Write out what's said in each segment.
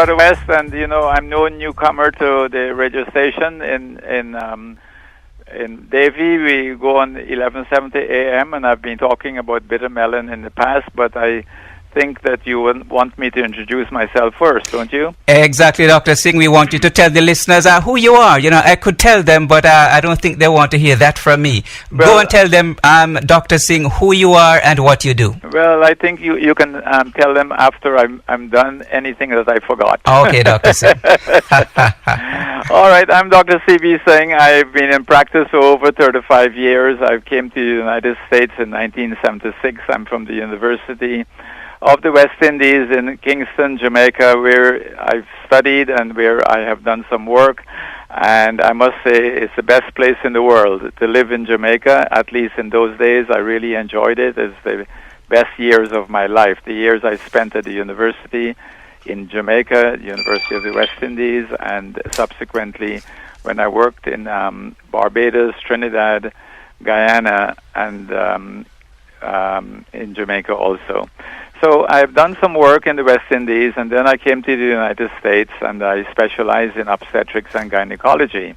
by the West, and I'm no newcomer to the radio station in Davie. We go on 1170 AM, and I've been talking about bitter melon in the past, but I think that you want me to introduce myself first, don't you? Exactly, Dr. Singh. We want you to tell the listeners who you are. I could tell them, but I don't think they want to hear that from me. Well, go and tell them, Dr. Singh, who you are and what you do. Well, I think you can tell them after I'm done anything that I forgot. Okay, Dr. Singh. All right, I'm Dr. C.B. Singh. I've been in practice for over 35 years. I came to the United States in 1976. I'm from the University of the West Indies in Kingston, Jamaica, where I've studied and where I have done some work. And I must say it's the best place in the world to live in Jamaica. At least in those days, I really enjoyed it. It's the best years of my life, the years I spent at the university in Jamaica, University of the West Indies, and subsequently when I worked in Barbados, Trinidad, Guyana, and in Jamaica also. So I've done some work in the West Indies, and then I came to the United States, and I specialize in obstetrics and gynecology.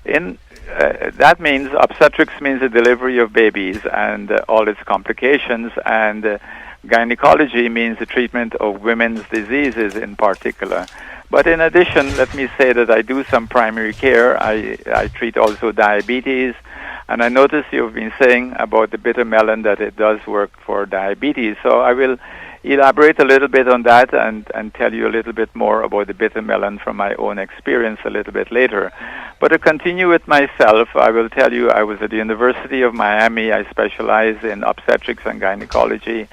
That means obstetrics means the delivery of babies and all its complications, and gynecology means the treatment of women's diseases in particular. But in addition, let me say that I do some primary care. I treat also diabetes. And I notice you've been saying about the bitter melon that it does work for diabetes. So I will elaborate a little bit on that and tell you a little bit more about the bitter melon from my own experience a little bit later. But to continue with myself, I will tell you I was at the University of Miami. I specialize in obstetrics and gynecology,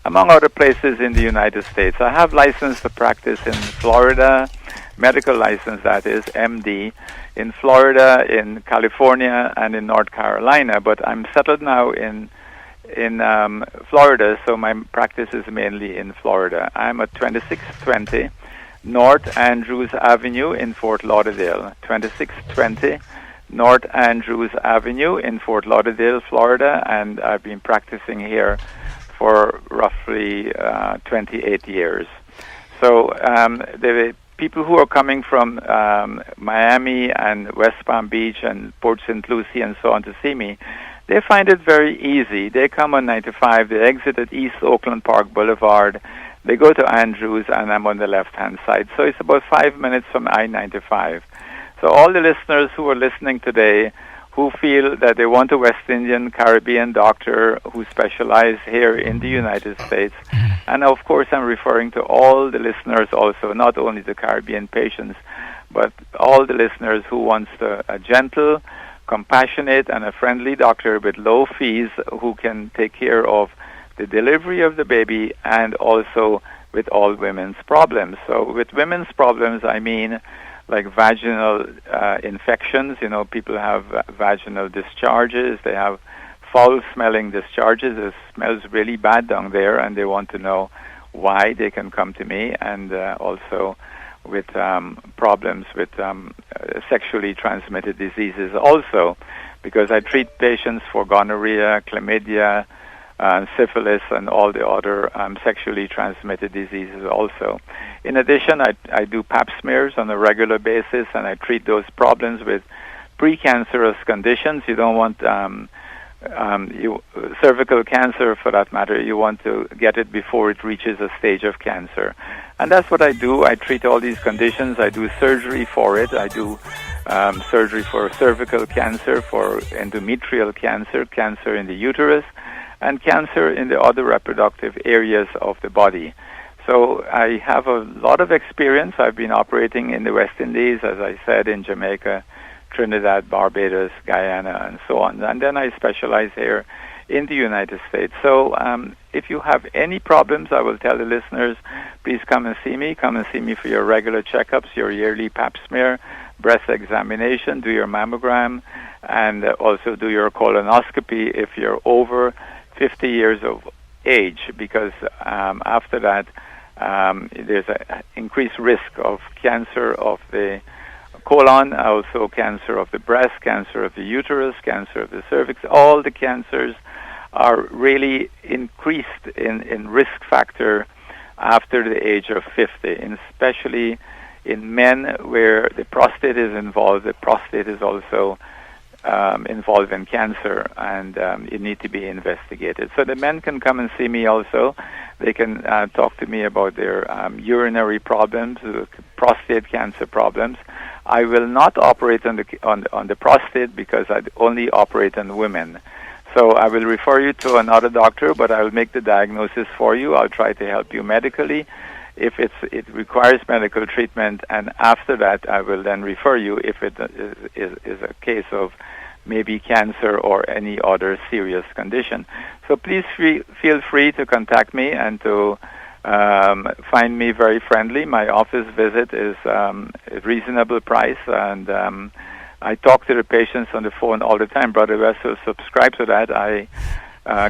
among other places in the United States. I have license to practice in Florida, medical license that is, MD, in Florida, in California, and in North Carolina, but I'm settled now in Florida, so my practice is mainly in Florida. I'm at 2620 North Andrews Avenue in Fort Lauderdale, 2620 North Andrews Avenue in Fort Lauderdale, Florida, and I've been practicing here for roughly 28 years. So the people who are coming from Miami and West Palm Beach and Port St. Lucie and so on to see me, they find it very easy. They come on 95, they exit at East Oakland Park Boulevard, they go to Andrews, and I'm on the left-hand side. So it's about 5 minutes from I-95. So all the listeners who are listening today who feel that they want a West Indian Caribbean doctor who specializes here in the United States. And of course, I'm referring to all the listeners also, not only the Caribbean patients, but all the listeners who wants a gentle, compassionate, and a friendly doctor with low fees who can take care of the delivery of the baby and also with all women's problems. So with women's problems, I mean like vaginal infections. People have vaginal discharges. They have foul-smelling discharges. It smells really bad down there, and they want to know why. They can come to me, and also with problems with sexually transmitted diseases also, because I treat patients for gonorrhea, chlamydia, syphilis, and all the other sexually transmitted diseases also. In addition, I do pap smears on a regular basis, and I treat those problems with precancerous conditions. You don't want cervical cancer, for that matter. You want to get it before it reaches a stage of cancer. And that's what I do. I treat all these conditions. I do surgery for it. I do surgery for cervical cancer, for endometrial cancer, cancer in the uterus, and cancer in the other reproductive areas of the body. So I have a lot of experience. I've been operating in the West Indies, as I said, in Jamaica, Trinidad, Barbados, Guyana, and so on. And then I specialize here in the United States. So if you have any problems, I will tell the listeners, please come and see me. Come and see me for your regular checkups, your yearly pap smear, breast examination, do your mammogram, and also do your colonoscopy if you're over 50 years of age, because after that, there's an increased risk of cancer of the colon, also cancer of the breast, cancer of the uterus, cancer of the cervix. All the cancers are really increased in risk factor after the age of 50, and especially in men where the prostate is involved. The prostate is also involved in cancer, and it needs to be investigated. So the men can come and see me also. They can talk to me about their urinary problems, prostate cancer problems. I will not operate on the prostate because I only operate on women. So I will refer you to another doctor, but I will make the diagnosis for you. I'll try to help you medically if it requires medical treatment, and after that I will then refer you if it is a case of maybe cancer or any other serious condition. So please feel free to contact me and to find me very friendly. My office visit is a reasonable price, and I talk to the patients on the phone all the time. Brother West will subscribe to that. I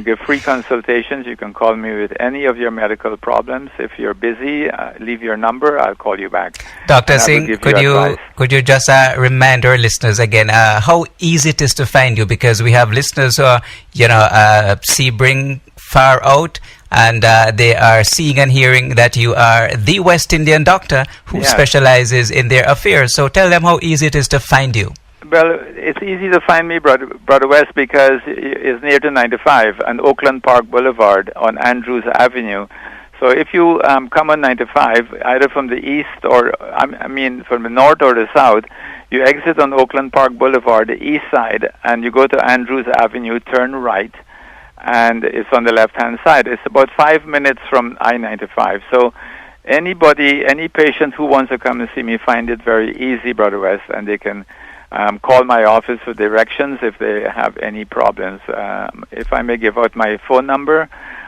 give free consultations. You can call me with any of your medical problems. If you're busy, leave your number. I'll call you back. Dr. Singh, could you just remind our listeners again how easy it is to find you? Because we have listeners who are, Sebring far out, and they are seeing and hearing that you are the West Indian doctor who specializes in their affairs. So tell them how easy it is to find you. Well, it's easy to find me, Brother West, because it's near to 95 and Oakland Park Boulevard on Andrews Avenue. So if you come on 95, either from the east or, from the north or the south, you exit on Oakland Park Boulevard, the east side, and you go to Andrews Avenue, turn right, and it's on the left-hand side. It's about 5 minutes from I-95. So any patient who wants to come and see me find it very easy, Brother West, and they can call my office for directions if they have any problems. If I may give out my phone number,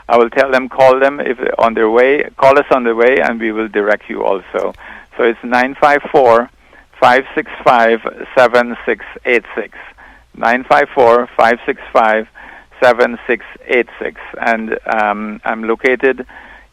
I will tell them, call them if on their way, call us on the way, and we will direct you also. So it's 954-565-7686. 954-565-7686. And I'm located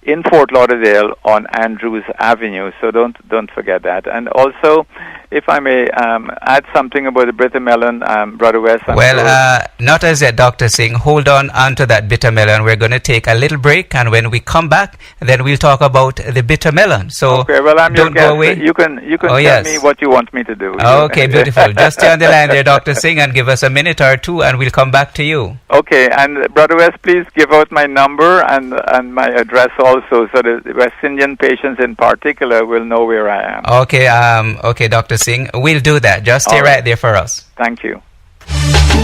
in Fort Lauderdale on Andrews Avenue, so don't forget that. And also, if I may add something about the bitter melon, Brother West. Not as yet, Dr. Singh. Hold on to that bitter melon. We're going to take a little break, and when we come back, then we'll talk about the bitter melon. So okay, well, I'm don't your guest. go away. You can tell me what you want me to do. Okay, beautiful. Just stay on the line there, Dr. Singh, and give us a minute or two, and we'll come back to you. Okay, and Brother West, please give out my number and my address also, so the West Indian patients in particular will know where I am. Okay, Dr. Singh, we'll do that. Just stay right there for us. Thank you.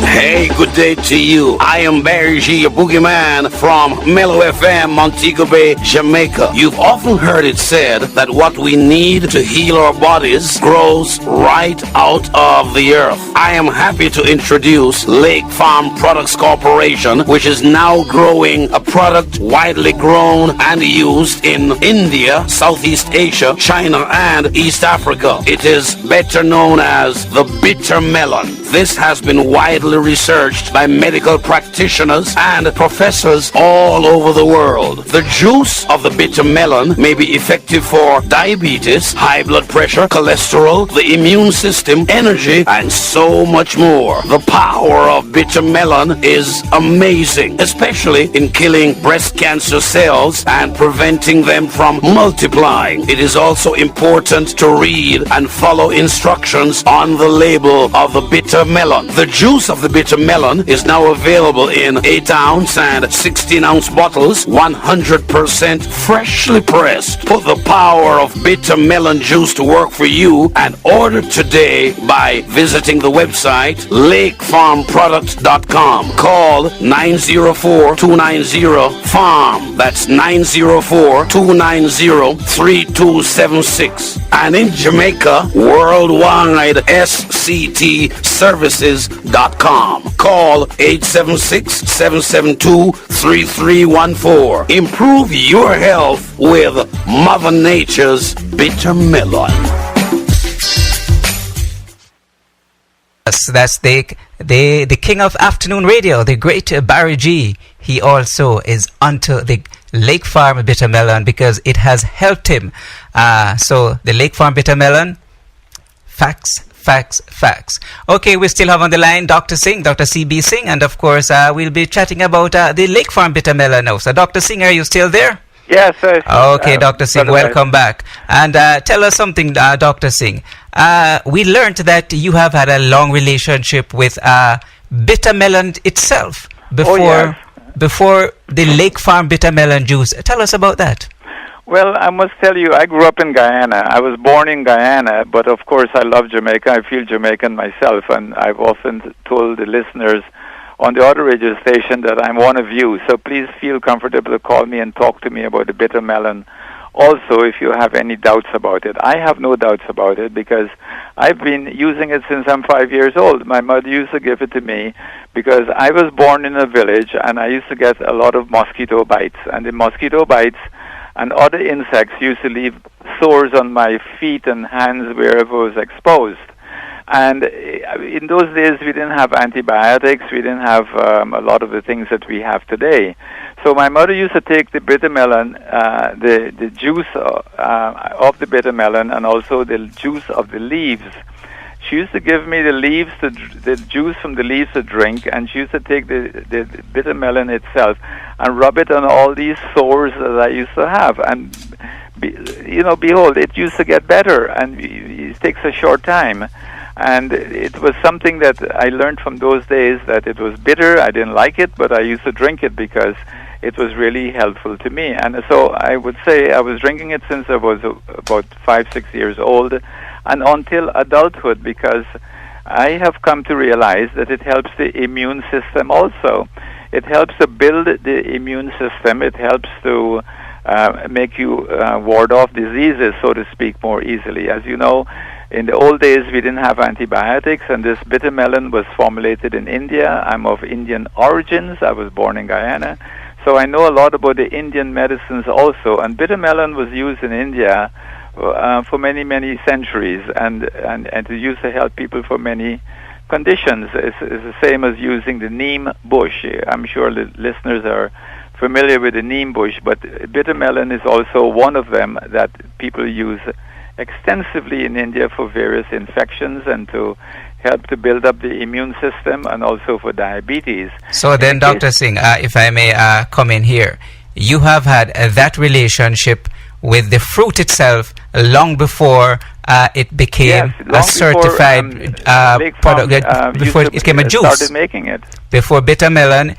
Hey, good day to you. I am Barry G, your boogeyman from Mellow FM, Montego Bay, Jamaica. You've often heard it said that what we need to heal our bodies grows right out of the earth. I am happy to introduce Lake Farm Products Corporation, which is now growing a product widely grown and used in India, Southeast Asia, China, and East Africa. It is better known as the bitter melon. This has been widely researched by medical practitioners and professors all over the world. The juice of the bitter melon may be effective for diabetes, high blood pressure, cholesterol, the immune system, energy, and so much more. The power of bitter melon is amazing, especially in killing breast cancer cells and preventing them from multiplying. It is also important to read and follow instructions on the label of the bitter melon. The juice of the bitter melon is now available in 8-ounce and 16-ounce bottles, 100% freshly pressed. Put the power of bitter melon juice to work for you and order today by visiting the website lakefarmproduct.com. Call 904-290-FARM. That's 904-290-3276. And in Jamaica, worldwide, sctservices.com. Call 876-772-3314. Improve your health with Mother Nature's bitter melon. That's the king of afternoon radio, the great Barry G. He also is onto the Lake Farm bitter melon because it has helped him. So the Lake Farm bitter melon, facts. Okay, we still have on the line Dr. Singh, Dr. C.B. Singh, and of course we'll be chatting about the Lake Farm bitter melon now. So Dr. Singh, are you still there? Yes. Okay, Dr. Singh, welcome back. And tell us something, Dr. Singh. We learned that you have had a long relationship with bitter melon itself before the Lake Farm bitter melon juice. Tell us about that. Well, I must tell you, I grew up in Guyana. I was born in Guyana, but of course I love Jamaica. I feel Jamaican myself, and I've often told the listeners on the other radio station that I'm one of you. So please feel comfortable to call me and talk to me about the bitter melon. Also, if you have any doubts about it. I have no doubts about it because I've been using it since I'm 5 years old. My mother used to give it to me because I was born in a village and I used to get a lot of mosquito bites. And the mosquito bites and other insects used to leave sores on my feet and hands wherever I was exposed. And in those days, we didn't have antibiotics. We didn't have a lot of the things that we have today. So my mother used to take the bitter melon, the juice of the bitter melon, and also the juice of the leaves. She used to give me the juice from the leaves to drink, and she used to take the bitter melon itself and rub it on all these sores that I used to have. And, behold, it used to get better, and it takes a short time. And it was something that I learned from those days that it was bitter. I didn't like it, but I used to drink it because it was really helpful to me. And so I would say I was drinking it since I was about 5-6 years old and until adulthood, because I have come to realize that it helps the immune system also. It helps to build the immune system. It helps to make you ward off diseases, so to speak, more easily. As you know, in the old days, we didn't have antibiotics, and this bitter melon was formulated in India. I'm of Indian origins. I was born in Guyana. So I know a lot about the Indian medicines also. And bitter melon was used in India for many, many centuries, and it used to help people for many conditions. It's the same as using the neem bush. I'm sure the listeners are familiar with the neem bush, but bitter melon is also one of them that people use extensively in India for various infections and to help to build up the immune system and also for diabetes. So then, Dr. Singh, if I may come in here, you have had that relationship with the fruit itself long before it became a certified product, before it became a juice. Started making it. Before bitter melon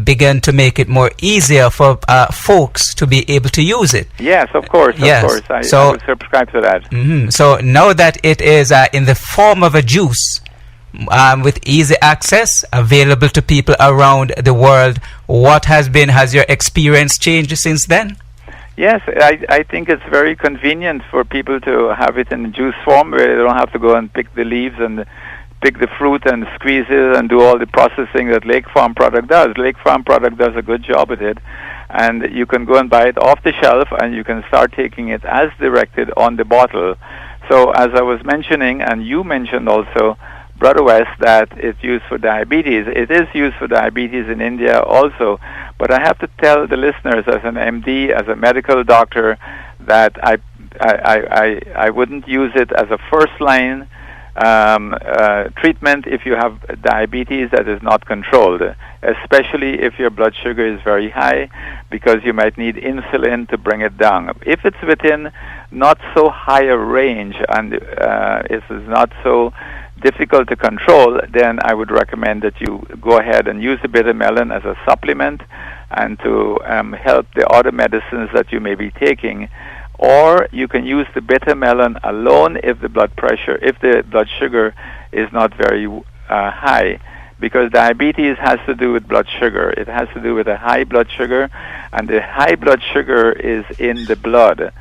began to make it more easier for folks to be able to use it. Yes, of course. Yes. Of course. I would subscribe to that. Mm-hmm. So now that it is in the form of a juice with easy access, available to people around the world, has your experience changed since then? Yes, I think it's very convenient for people to have it in juice form where they don't have to go and pick the leaves and pick the fruit and squeeze it and do all the processing that Lake Farm product does. Lake Farm product does a good job at it, and you can go and buy it off the shelf and you can start taking it as directed on the bottle. So as I was mentioning, and you mentioned also, Brother West, that it's used for diabetes. It is used for diabetes in India also, but I have to tell the listeners as an MD, as a medical doctor, that I wouldn't use it as a first line treatment if you have diabetes that is not controlled, especially if your blood sugar is very high, because you might need insulin to bring it down. If it's within not so high a range and it is not so difficult to control, then I would recommend that you go ahead and use the bitter melon as a supplement and to help the other medicines that you may be taking. Or you can use the bitter melon alone if the blood sugar is not very high, because diabetes has to do with blood sugar. It has to do with a high blood sugar, and the high blood sugar is in the blood.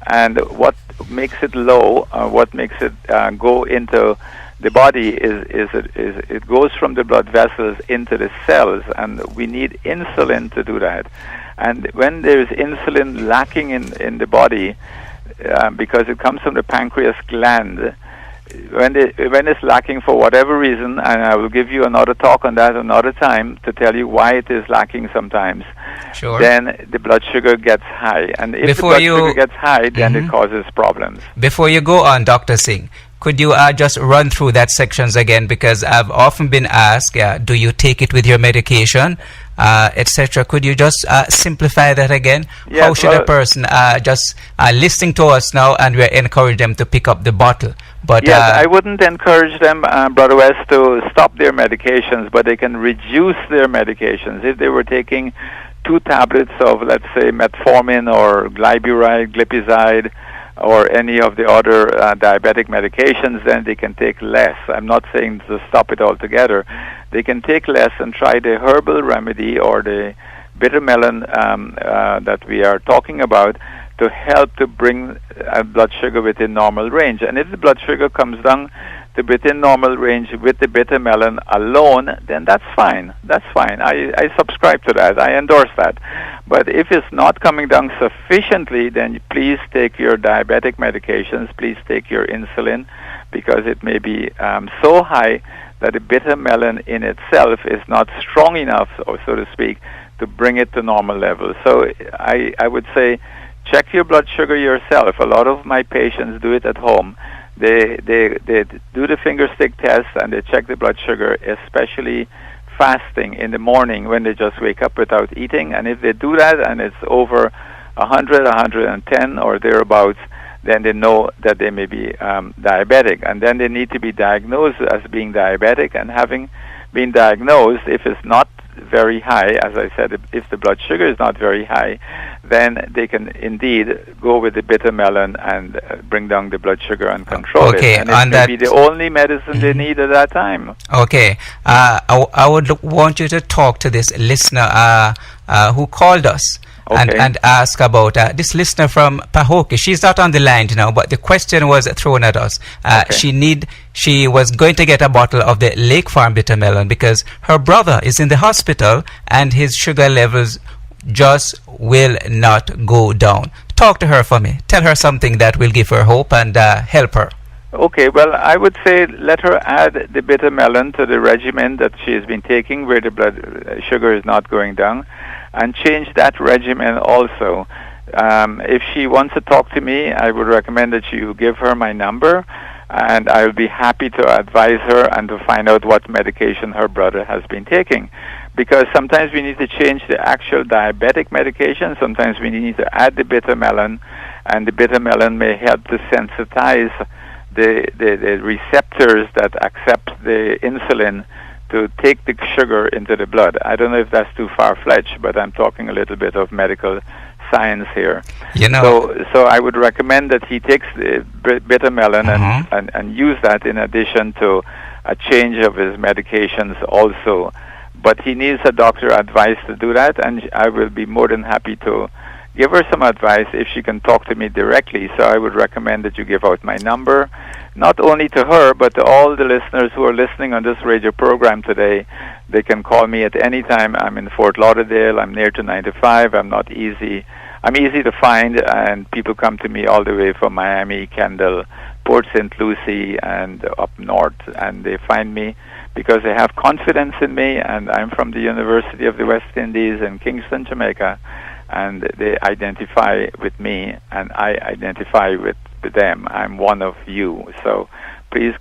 And what makes it low, what makes it go into the body is it goes from the blood vessels into the cells, and we need insulin to do that. And when there is insulin lacking in the body, because it comes from the pancreas gland, when it's lacking for whatever reason, and I will give you another talk on that another time to tell you why it is lacking sometimes, sure, then the blood sugar gets high. And if the blood sugar gets high, then it causes problems. Before you go on, Dr. Singh, Could you just run through that sections again? Because I've often been asked, do you take it with your medication, etc. Could you just simplify that again? Yes, how should a person just listening to us now, and we encourage them to pick up the bottle? But yes, I wouldn't encourage them, Brother West, to stop their medications, but they can reduce their medications. If they were taking 2 tablets of, let's say, metformin or glipizide, or any of the other diabetic medications, then they can take less. I'm not saying to stop it altogether. They can take less and try the herbal remedy or the bitter melon that we are talking about to help to bring blood sugar within normal range. And if the blood sugar comes down to within normal range with the bitter melon alone, then that's fine. That's fine. I subscribe to that. I endorse that. But if it's not coming down sufficiently, then please take your diabetic medications. Please take your insulin, because it may be so high that the bitter melon in itself is not strong enough, or so to speak, to bring it to normal levels. So I would say check your blood sugar yourself. A lot of my patients do it at home. They do the finger stick test and they check the blood sugar, especially fasting in the morning when they just wake up without eating. And if they do that and it's over 100, 110 or thereabouts, then they know that they may be diabetic. And then they need to be diagnosed as being diabetic. And having been diagnosed, if it's not very high, as I said, if the blood sugar is not very high, then they can indeed go with the bitter melon and bring down the blood sugar and control it. And it may be the only medicine they need at that time. Okay. I would want you to talk to this listener who called us. Okay. And ask about this listener from Pahokee. She's not on the line now, but the question was thrown at us. Okay. She was going to get a bottle of the Lake Farm bitter melon because her brother is in the hospital and his sugar levels just will not go down. Talk to her for me. Tell her something that will give her hope and help her. Okay, well, I would say let her add the bitter melon to the regimen that she has been taking where the blood sugar is not going down, and change that regimen also. If she wants to talk to me, I would recommend that you give her my number, and I will be happy to advise her and to find out what medication her brother has been taking. Because sometimes we need to change the actual diabetic medication, sometimes we need to add the bitter melon, and the bitter melon may help to sensitize the receptors that accept the insulin to take the sugar into the blood. I don't know if that's too far-fetched, but I'm talking a little bit of medical science here. You know, so I would recommend that he takes the bitter melon and use that in addition to a change of his medications also. But he needs a doctor advice to do that, and I will be more than happy to give her some advice if she can talk to me directly. So I would recommend that you give out my number, not only to her, but to all the listeners who are listening on this radio program today. They can call me at any time. I'm in Fort Lauderdale. I'm near to 95. I'm easy to find, and people come to me all the way from Miami, Kendall, Port St. Lucie, and up north, and they find me because they have confidence in me, and I'm from the University of the West Indies in Kingston, Jamaica, and they identify with me, and I identify with them. I'm one of you. So please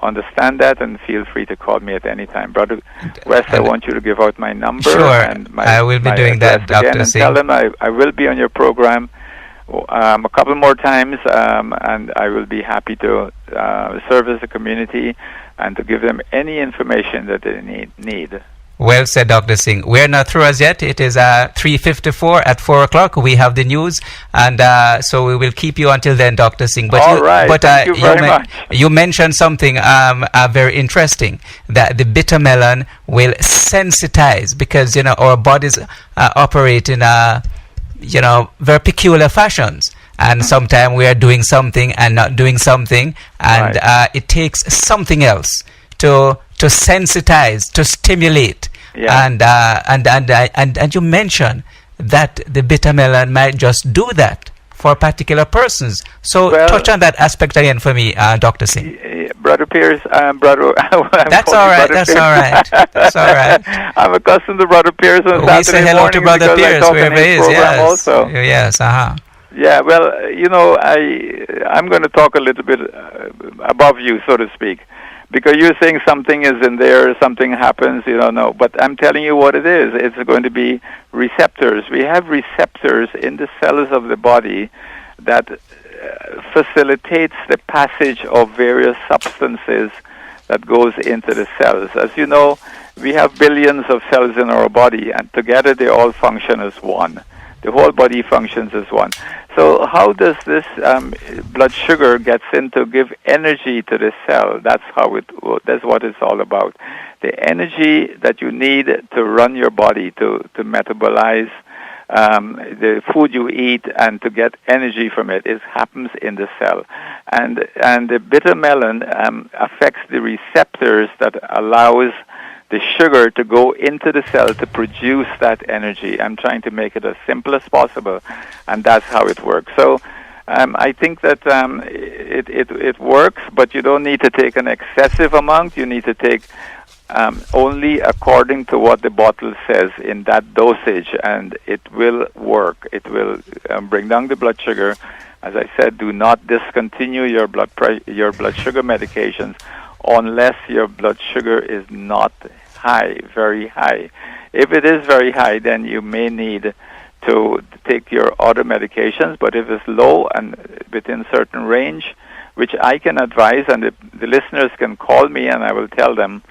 understand that and feel free to call me at any time. Brother West, I want you to give out my number. Sure, and I will be doing that, Dr. Singh. Tell them I will be on your program a couple more times, and I will be happy to service the community and to give them any information that they need. Well said, Dr. Singh. We're not through as yet. It is 3:54 at 4 o'clock. We have the news, and so we will keep you until then, Dr. Singh. But thank you very much. You mentioned something very interesting, that the bitter melon will sensitize, because our bodies operate in very peculiar fashions. And sometimes we are doing something and not doing something, and it takes something else to sensitize, to stimulate. Yeah. And you mentioned that the bitter melon might just do that for particular persons. So touch on that aspect again for me, Dr. Singh. Brother Pierce, brother. That's all right. That's all right. That's all right. I'm accustomed to Brother Pierce on Saturday we say hello morning to Brother Pierce wherever he is. Yes. Also. Yes. Yeah, well, I'm going to talk a little bit above you, so to speak, because you're saying something is in there, something happens, you don't know. But I'm telling you what it is. It's going to be receptors. We have receptors in the cells of the body that facilitates the passage of various substances that goes into the cells. As you know, we have billions of cells in our body, and together they all function as one. The whole body functions as one. So how does this blood sugar gets in to give energy to the cell? That's what it's all about. The energy that you need to run your body, to metabolize the food you eat and to get energy from it, happens in the cell. And the bitter melon affects the receptors that allows the sugar to go into the cell to produce that energy. I'm trying to make it as simple as possible, and that's how it works. So I think that it works, but you don't need to take an excessive amount. You need to take only according to what the bottle says in that dosage, and it will work. It will bring down the blood sugar. As I said, do not discontinue your blood sugar medications unless your blood sugar is not high, very high. If it is very high, then you may need to take your other medications, but if it's low and within certain range, which I can advise, and the listeners can call me and I will tell them,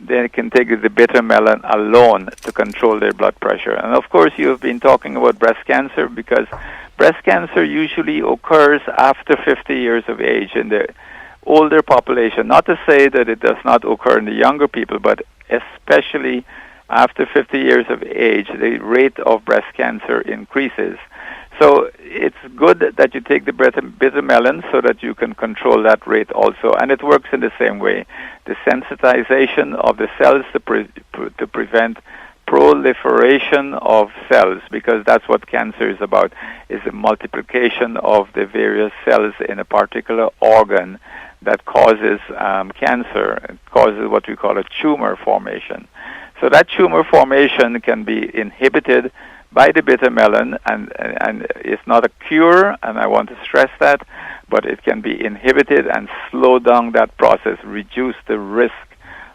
they can take the bitter melon alone to control their blood pressure. And of course, you've been talking about breast cancer, because breast cancer usually occurs after 50 years of age in the older population. Not to say that it does not occur in the younger people, but especially after 50 years of age, the rate of breast cancer increases. So it's good that you take the bitter melon so that you can control that rate also. And it works in the same way. The sensitization of the cells to prevent proliferation of cells, because that's what cancer is about, is the multiplication of the various cells in a particular organ that causes cancer. It causes what we call a tumor formation. So that tumor formation can be inhibited by the bitter melon, and it's not a cure, and I want to stress that, but it can be inhibited and slow down that process, reduce the risk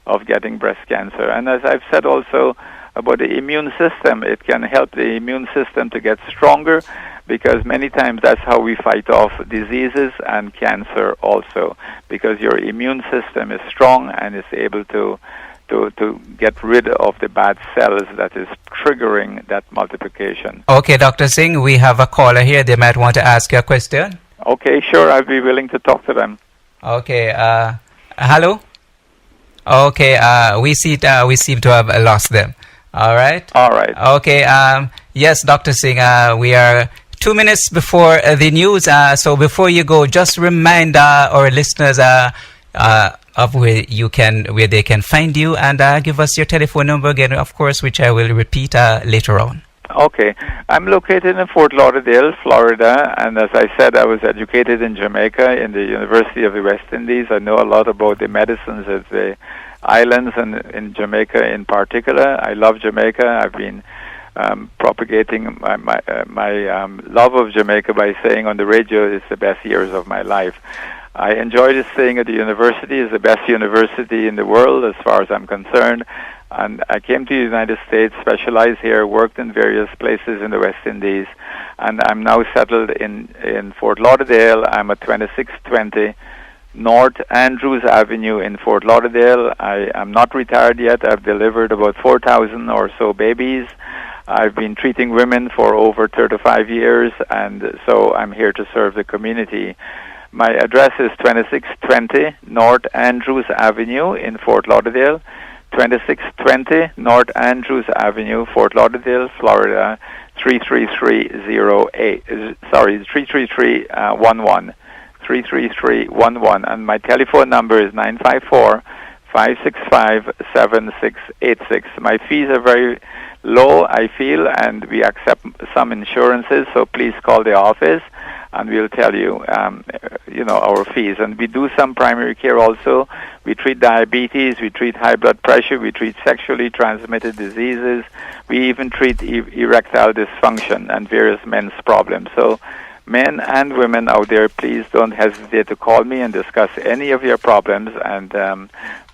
of getting breast cancer. And as I've said also about the immune system, it can help the immune system to get stronger, because many times that's how we fight off diseases and cancer also, because your immune system is strong and is able to get rid of the bad cells that is triggering that multiplication. Okay, Dr. Singh, we have a caller here. They might want to ask you a question. Okay, sure. I'll be willing to talk to them. Okay. Hello? Okay, we seem to have lost them. All right? All right. Okay, yes, Dr. Singh, we are 2 minutes before the news. So before you go, just remind our listeners of where they can find you, and give us your telephone number again, of course, which I will repeat later on. Okay. I'm located in Fort Lauderdale, Florida, and as I said, I was educated in Jamaica in the University of the West Indies. I know a lot about the medicines of the islands and in Jamaica in particular. I love Jamaica. I've been propagating my love of Jamaica by saying on the radio it's the best years of my life. I enjoyed staying at the university. It's the best university in the world as far as I'm concerned. And I came to the United States, specialized here, worked in various places in the West Indies, and I'm now settled in Fort Lauderdale. I'm at 2620 North Andrews Avenue in Fort Lauderdale. I am not retired yet. I've delivered about 4,000 or so babies. I've been treating women for over 35 years, and so I'm here to serve the community. My address is 2620 North Andrews Avenue in Fort Lauderdale, 2620 North Andrews Avenue, Fort Lauderdale, Florida, 33311. 33311, and my telephone number is 954-565-7686. My fees are very low, I feel, and we accept some insurances, so please call the office and we'll tell you, our fees. And we do some primary care also. We treat diabetes, we treat high blood pressure, we treat sexually transmitted diseases, we even treat erectile dysfunction and various men's problems. So men and women out there, please don't hesitate to call me and discuss any of your problems. And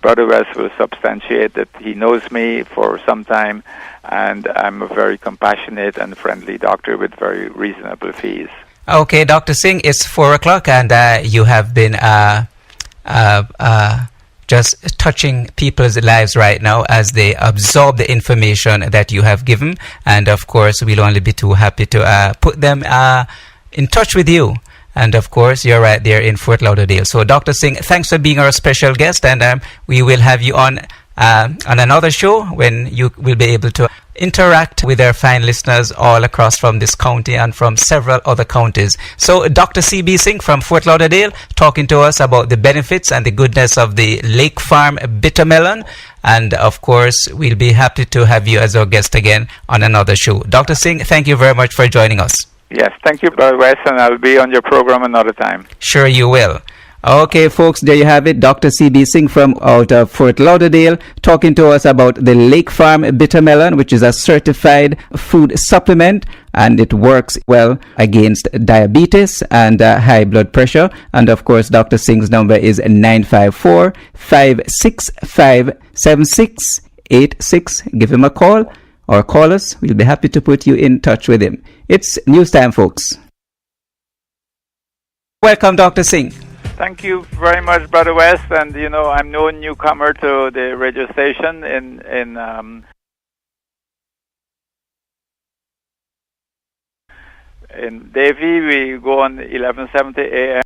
Brother West will substantiate that he knows me for some time, and I'm a very compassionate and friendly doctor with very reasonable fees. Okay, Dr. Singh, it's 4 o'clock, and you have been just touching people's lives right now as they absorb the information that you have given. And of course, we'll only be too happy to put them in touch with you. And of course, you're right there in Fort Lauderdale. So Dr. Singh, thanks for being our special guest, and we will have you on another show when you will be able to interact with our fine listeners all across from this county and from several other counties. So Dr. C.B. Singh from Fort Lauderdale talking to us about the benefits and the goodness of the Lake Farm bitter melon. And of course, we'll be happy to have you as our guest again on another show. Dr. Singh, thank you very much for joining us. Yes, thank you, Brother West, and I'll be on your program another time. Sure you will. Okay, folks, there you have it. Dr. C.B. Singh from out of Fort Lauderdale talking to us about the Lake Farm bitter melon, which is a certified food supplement, and it works well against diabetes and high blood pressure. And of course, Dr. Singh's number is 954-565-7686. Give him a call or call us. We'll be happy to put you in touch with him. It's news time, folks. Welcome, Dr. Singh. Thank you very much, Brother West. And you know, I'm no newcomer to the radio station in Davie. We go on 1170 AM.